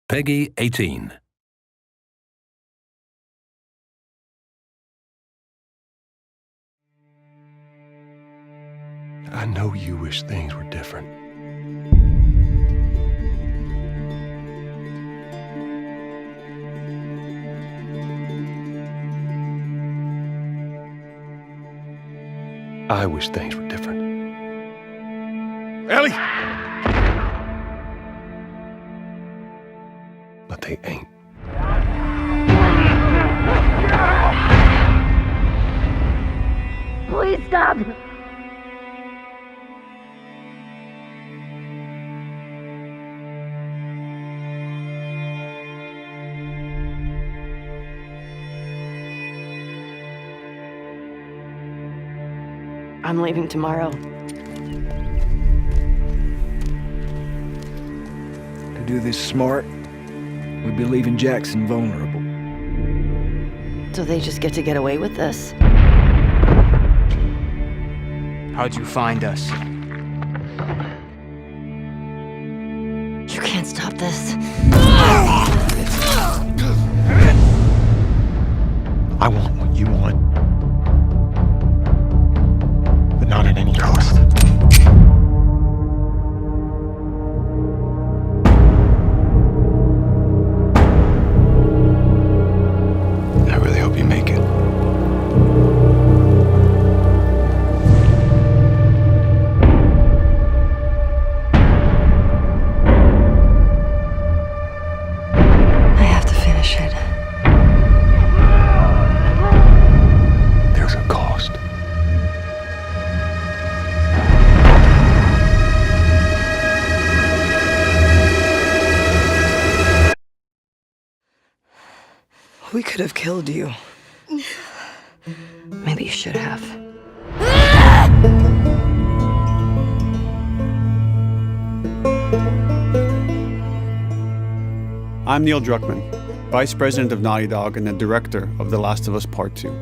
Peggy 18. I know you wish things were different. I wish things were different. Ellie! But they ain't. Please stop! I'm leaving tomorrow. To do this smart, we'd be leaving Jackson vulnerable. So they just get to get away with this? How'd you find us? You can't stop this. I want what you want. But not at any cost. I really hope you make it. I have to finish it. There's a cost. We could have killed you. Maybe you should have. I'm Neil Druckmann, Vice President of Naughty Dog and the Director of The Last of Us Part 2.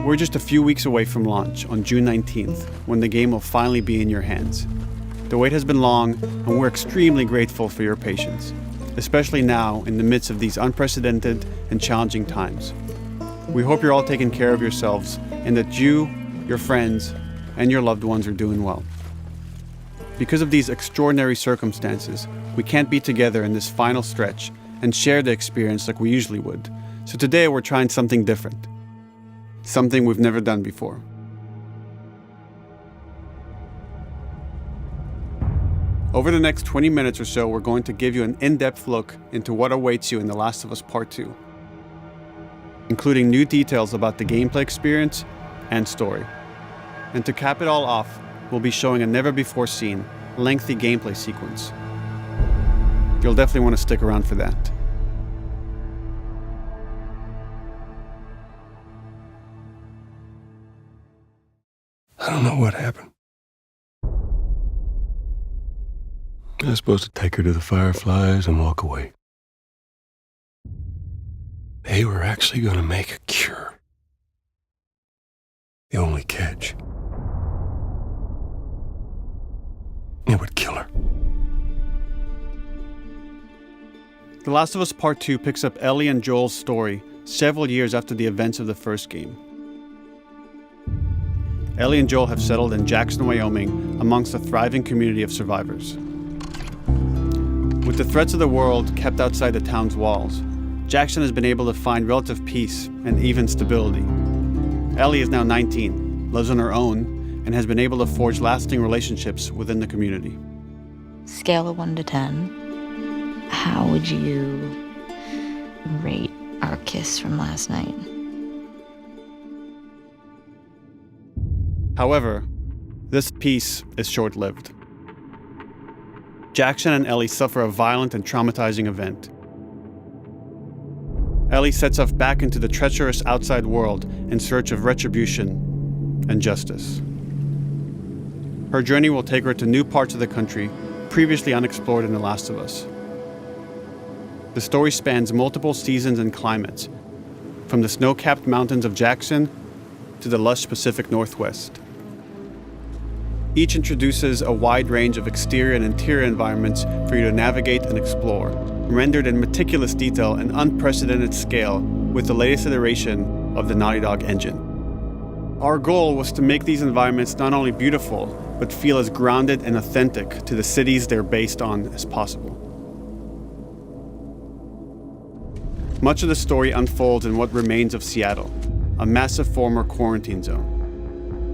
We're just a few weeks away from launch on June 19th, when the game will finally be in your hands. The wait has been long, and we're extremely grateful for your patience, especially now in the midst of these unprecedented and challenging times. We hope you're all taking care of yourselves and that you, your friends, and your loved ones are doing well. Because of these extraordinary circumstances, we can't be together in this final stretch and share the experience like we usually would. So today we're trying something different. Something we've never done before. Over the next 20 minutes or so, we're going to give you an in-depth look into what awaits you in The Last of Us Part 2, including new details about the gameplay experience and story. And to cap it all off, we'll be showing a never-before-seen, lengthy gameplay sequence. You'll definitely want to stick around for that. I don't know what happened. I was supposed to take her to the Fireflies and walk away. They were actually going to make a cure. The only catch, it would kill her. The Last of Us Part 2 picks up Ellie and Joel's story several years after the events of the first game. Ellie and Joel have settled in Jackson, Wyoming, amongst a thriving community of survivors. With the threats of the world kept outside the town's walls, Jackson has been able to find relative peace and even stability. Ellie is now 19, lives on her own, and has been able to forge lasting relationships within the community. Scale of 1 to 10, how would you rate our kiss from last night? However, this peace is short-lived. Jackson and Ellie suffer a violent and traumatizing event. Ellie sets off back into the treacherous outside world in search of retribution and justice. Her journey will take her to new parts of the country previously unexplored in The Last of Us. The story spans multiple seasons and climates, from the snow-capped mountains of Jackson to the lush Pacific Northwest. Each introduces a wide range of exterior and interior environments for you to navigate and explore, rendered in meticulous detail and unprecedented scale with the latest iteration of the Naughty Dog engine. Our goal was to make these environments not only beautiful, but feel as grounded and authentic to the cities they're based on as possible. Much of the story unfolds in what remains of Seattle, a massive former quarantine zone.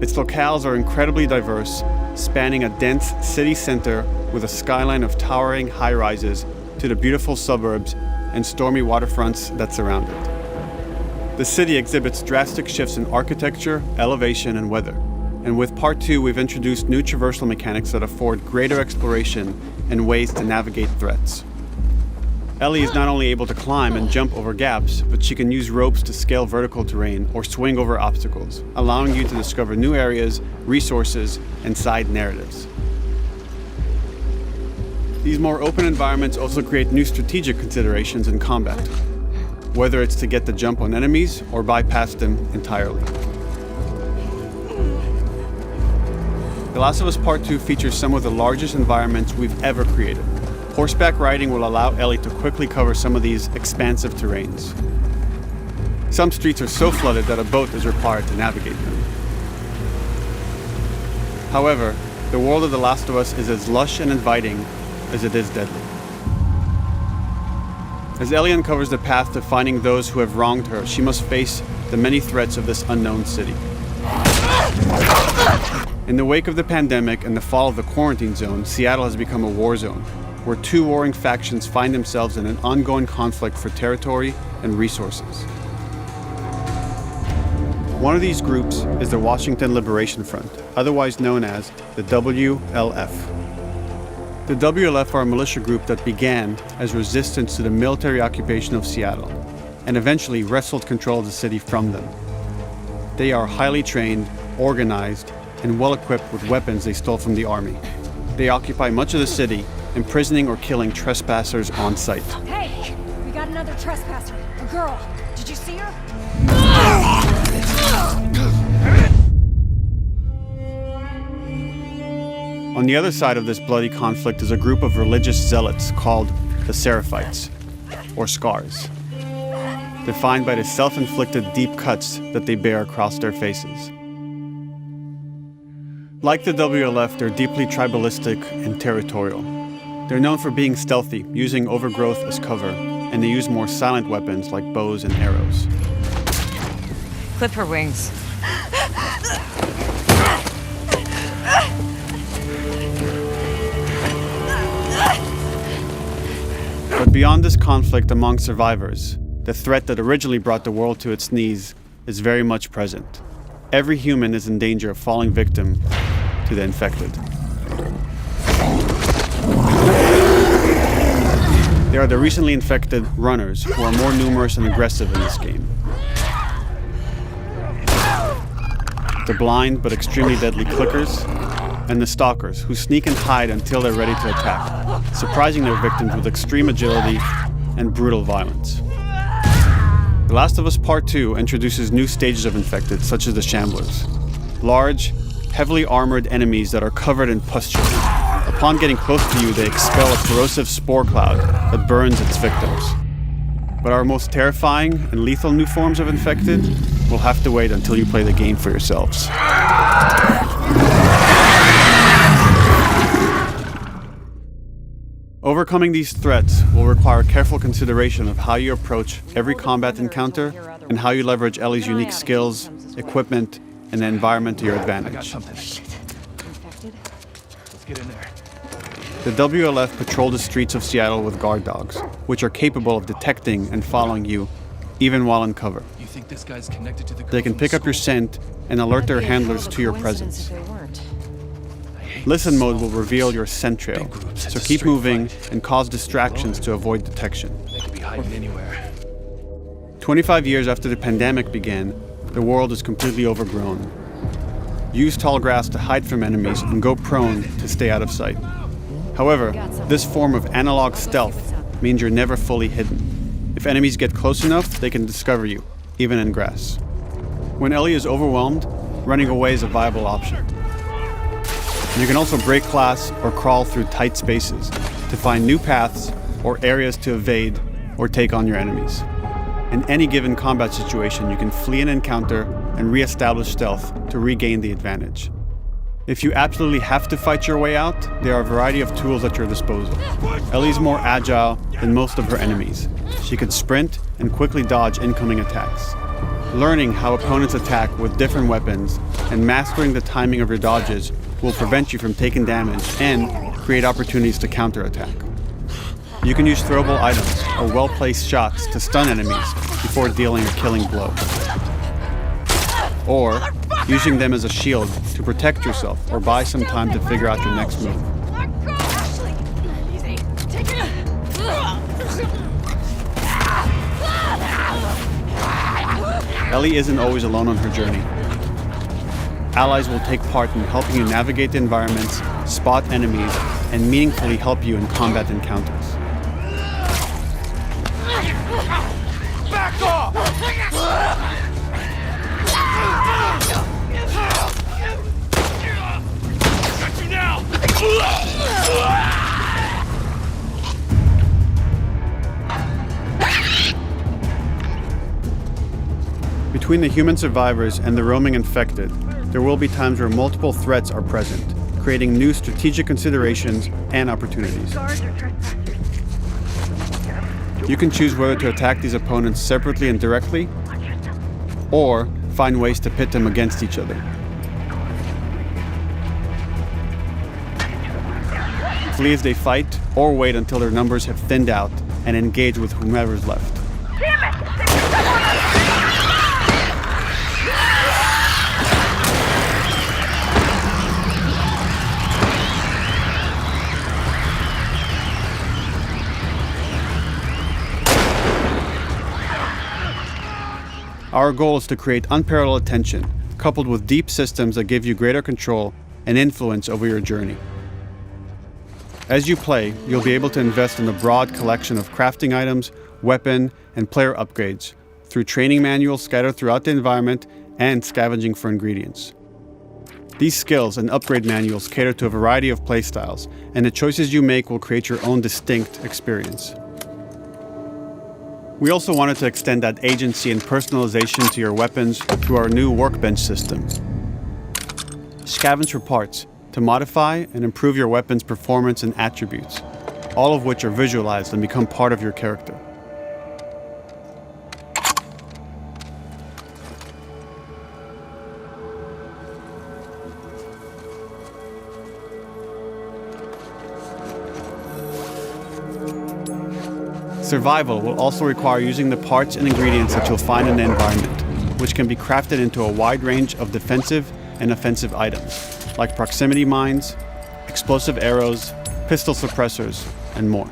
Its locales are incredibly diverse, spanning a dense city center with a skyline of towering high-rises to the beautiful suburbs and stormy waterfronts that surround it. The city exhibits drastic shifts in architecture, elevation, and weather. And with Part 2, we've introduced new traversal mechanics that afford greater exploration and ways to navigate threats. Ellie is not only able to climb and jump over gaps, but she can use ropes to scale vertical terrain or swing over obstacles, allowing you to discover new areas, resources, and side narratives. These more open environments also create new strategic considerations in combat, whether it's to get the jump on enemies or bypass them entirely. The Last of Us Part 2 features some of the largest environments we've ever created. Horseback riding will allow Ellie to quickly cover some of these expansive terrains. Some streets are so flooded that a boat is required to navigate them. However, the world of The Last of Us is as lush and inviting as it is deadly. As Ellie uncovers the path to finding those who have wronged her, she must face the many threats of this unknown city. In the wake of the pandemic and the fall of the quarantine zone, Seattle has become a war zone, where two warring factions find themselves in an ongoing conflict for territory and resources. One of these groups is the Washington Liberation Front, otherwise known as the WLF. The WLF are a militia group that began as resistance to the military occupation of Seattle and eventually wrestled control of the city from them. They are highly trained, organized, and well-equipped with weapons they stole from the army. They occupy much of the city, imprisoning or killing trespassers on sight. Hey, we got another trespasser, a girl. Did you see her? On the other side of this bloody conflict is a group of religious zealots called the Seraphites, or Scars, defined by the self-inflicted deep cuts that they bear across their faces. Like the WLF, they're deeply tribalistic and territorial. They're known for being stealthy, using overgrowth as cover, and they use more silent weapons like bows and arrows. Clip her wings. But beyond this conflict among survivors, the threat that originally brought the world to its knees is very much present. Every human is in danger of falling victim to the infected. They are the recently infected runners, who are more numerous and aggressive in this game. The blind but extremely deadly clickers, and the stalkers, who sneak and hide until they're ready to attack, surprising their victims with extreme agility and brutal violence. The Last of Us Part 2 introduces new stages of infected, such as the Shamblers. Large, heavily armored enemies that are covered in pustules. Upon getting close to you, they expel a corrosive spore cloud that burns its victims. But our most terrifying and lethal new forms of infected will have to wait until you play the game for yourselves. Overcoming these threats will require careful consideration of how you approach every combat encounter and how you leverage Ellie's unique skills, equipment, and the environment to your advantage. Infected? Let's get in there. The WLF patrol the streets of Seattle with guard dogs, which are capable of detecting and following you, even while in cover. You think this guy's connected to the girl They can from pick up your school? scent and alert their handlers to your presence. Listen mode will reveal your scent trail, so keep moving and cause distractions to avoid detection. They could be hiding anywhere. 25 years after the pandemic began, the world is completely overgrown. Use tall grass to hide from enemies and go prone to stay out of sight. However, this form of analog stealth means you're never fully hidden. If enemies get close enough, they can discover you, even in grass. When Ellie is overwhelmed, running away is a viable option. You can also break glass or crawl through tight spaces to find new paths or areas to evade or take on your enemies. In any given combat situation, you can flee an encounter and re-establish stealth to regain the advantage. If you absolutely have to fight your way out, there are a variety of tools at your disposal. Ellie's more agile than most of her enemies. She can sprint and quickly dodge incoming attacks. Learning how opponents attack with different weapons and mastering the timing of your dodges will prevent you from taking damage and create opportunities to counterattack. You can use throwable items or well-placed shots to stun enemies before dealing a killing blow. Or using them as a shield to protect yourself or buy some time to figure out your next move. Ellie isn't always alone on her journey. Allies will take part in helping you navigate the environments, spot enemies, and meaningfully help you in combat encounters. Back off! Got you now! Between the human survivors and the roaming infected, there will be times where multiple threats are present, creating new strategic considerations and opportunities. You can choose whether to attack these opponents separately and directly, or find ways to pit them against each other. Flee as they fight, or wait until their numbers have thinned out and engage with whomever's left. Our goal is to create unparalleled tension, coupled with deep systems that give you greater control and influence over your journey. As you play, you'll be able to invest in a broad collection of crafting items, weapon, and player upgrades through training manuals scattered throughout the environment and scavenging for ingredients. These skills and upgrade manuals cater to a variety of playstyles, and the choices you make will create your own distinct experience. We also wanted to extend that agency and personalization to your weapons through our new workbench system. Scavenge for parts to modify and improve your weapon's performance and attributes, all of which are visualized and become part of your character. Survival will also require using the parts and ingredients that you'll find in the environment, which can be crafted into a wide range of defensive and offensive items, like proximity mines, explosive arrows, pistol suppressors, and more.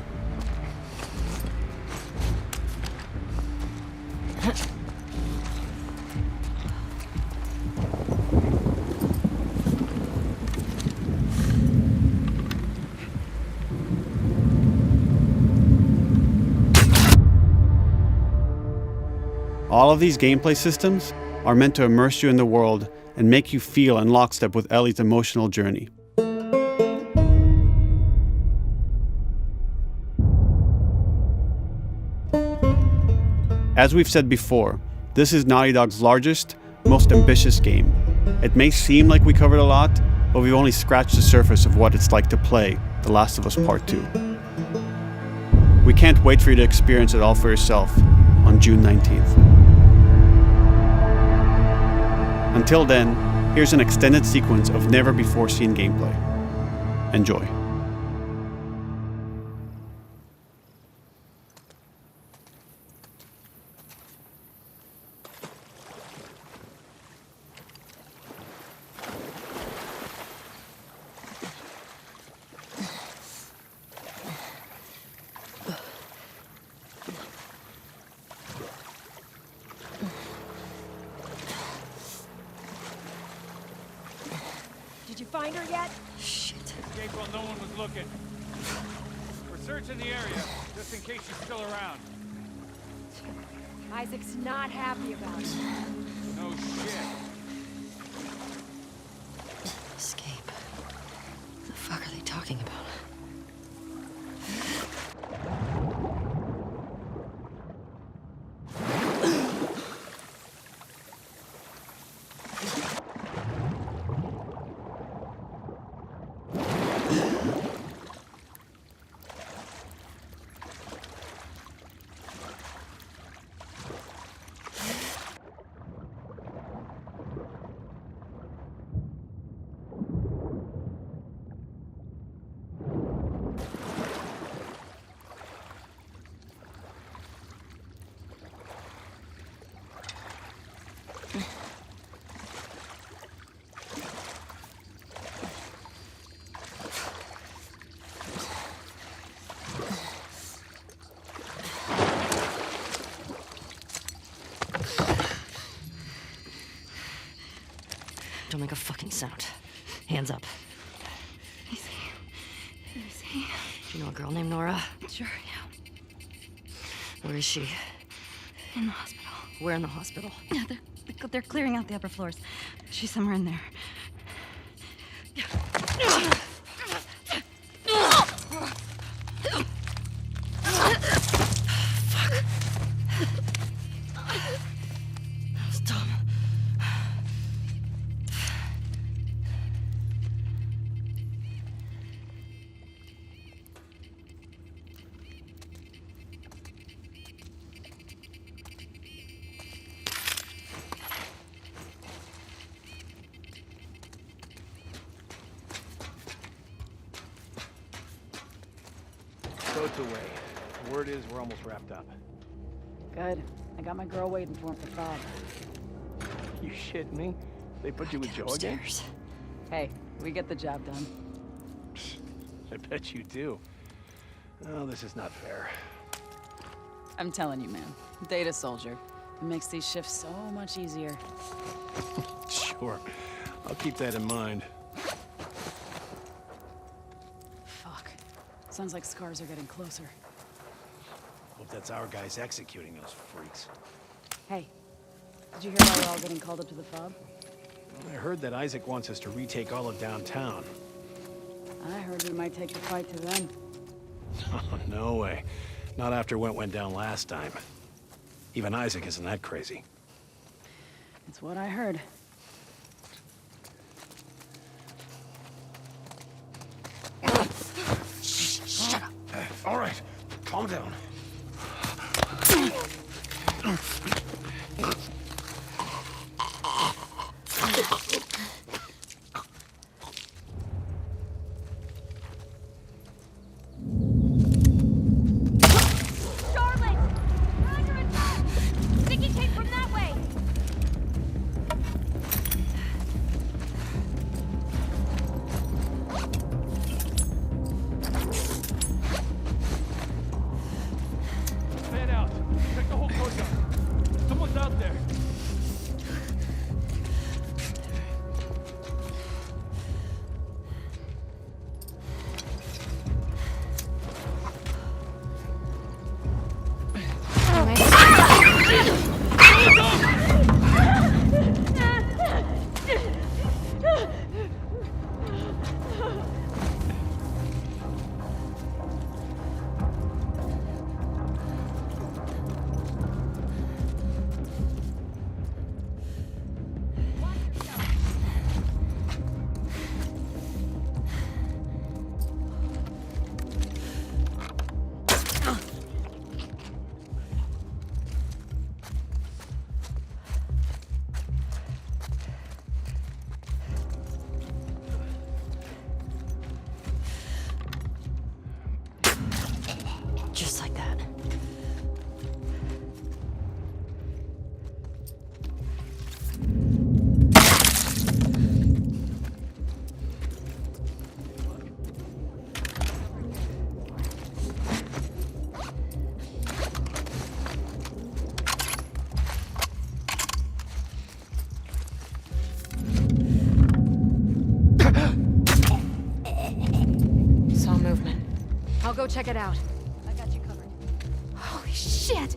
All of these gameplay systems are meant to immerse you in the world and make you feel in lockstep with Ellie's emotional journey. As we've said before, this is Naughty Dog's largest, most ambitious game. It may seem like we covered a lot, but we've only scratched the surface of what it's like to play The Last of Us Part 2. We can't wait for you to experience it all for yourself on June 19th. Until then, here's an extended sequence of never-before-seen gameplay. Enjoy. Did you find her yet? Escape while no one was looking. We're searching the area, just in case she's still around. Isaac's not happy about it. No shit. Escape. talking about? Don't make a fucking sound. Hands up. Let me see. Do you know a girl named Nora? Sure, yeah. Where is she? In the hospital. Where in the hospital? Yeah, they're clearing out the upper floors. She's somewhere in there. Boat's away. Word is we're almost wrapped up. Good. I got my girl waiting for him for Bob. You shit me? They put you with Joe again? Upstairs. Hey, we get the job done. I bet you do. Oh, this is not fair. I'm telling you, man. Data soldier. It makes these shifts so much easier. Sure. I'll keep that in mind. Fuck. Sounds like scars are getting closer. Hope that's our guys executing those freaks. Hey, did you hear why we're all getting called up to the fob? I heard that Isaac wants us to retake all of downtown. I heard we might take the fight to them. Oh, no way. Not after what went down last time. Even Isaac isn't that crazy. It's what I heard. Shut up. All right, calm down. Fan out. Check the whole courtyard. Someone's out there. Just like that. Saw movement. I'll go check it out. I got you covered. Holy shit!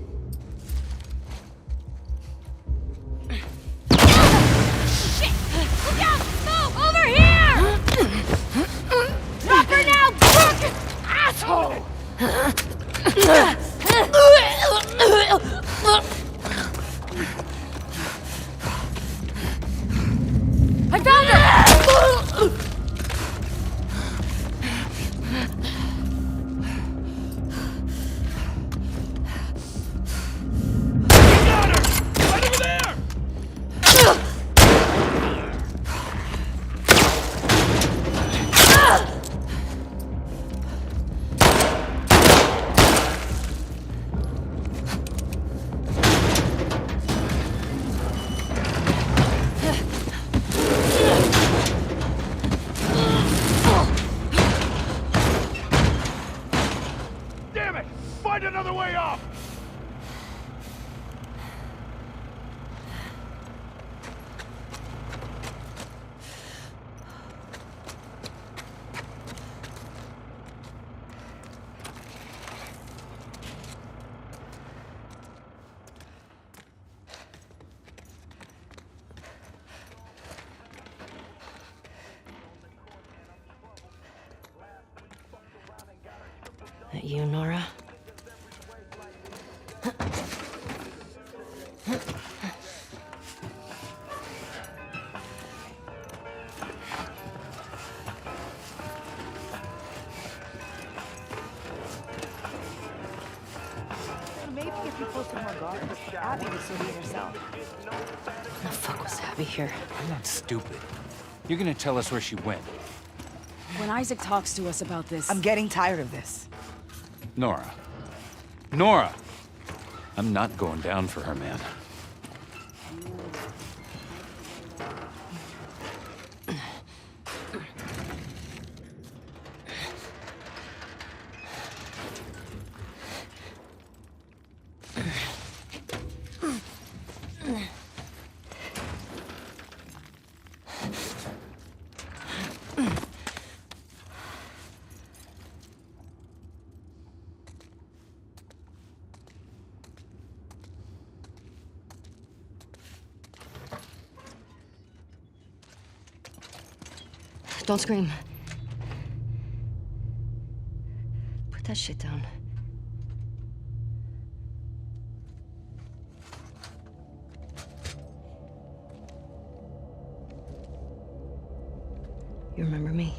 Shit! Look out! Move! Over here! Drop her now, That you, Nora? Maybe if you posted more guards, Abby would still be herself. When the fuck was Abby here? I'm not stupid. You're gonna tell us where she went. When Isaac talks to us about this... I'm getting tired of this. Nora. Nora! I'm not going down for her, man. Don't scream. Put that shit down. You remember me?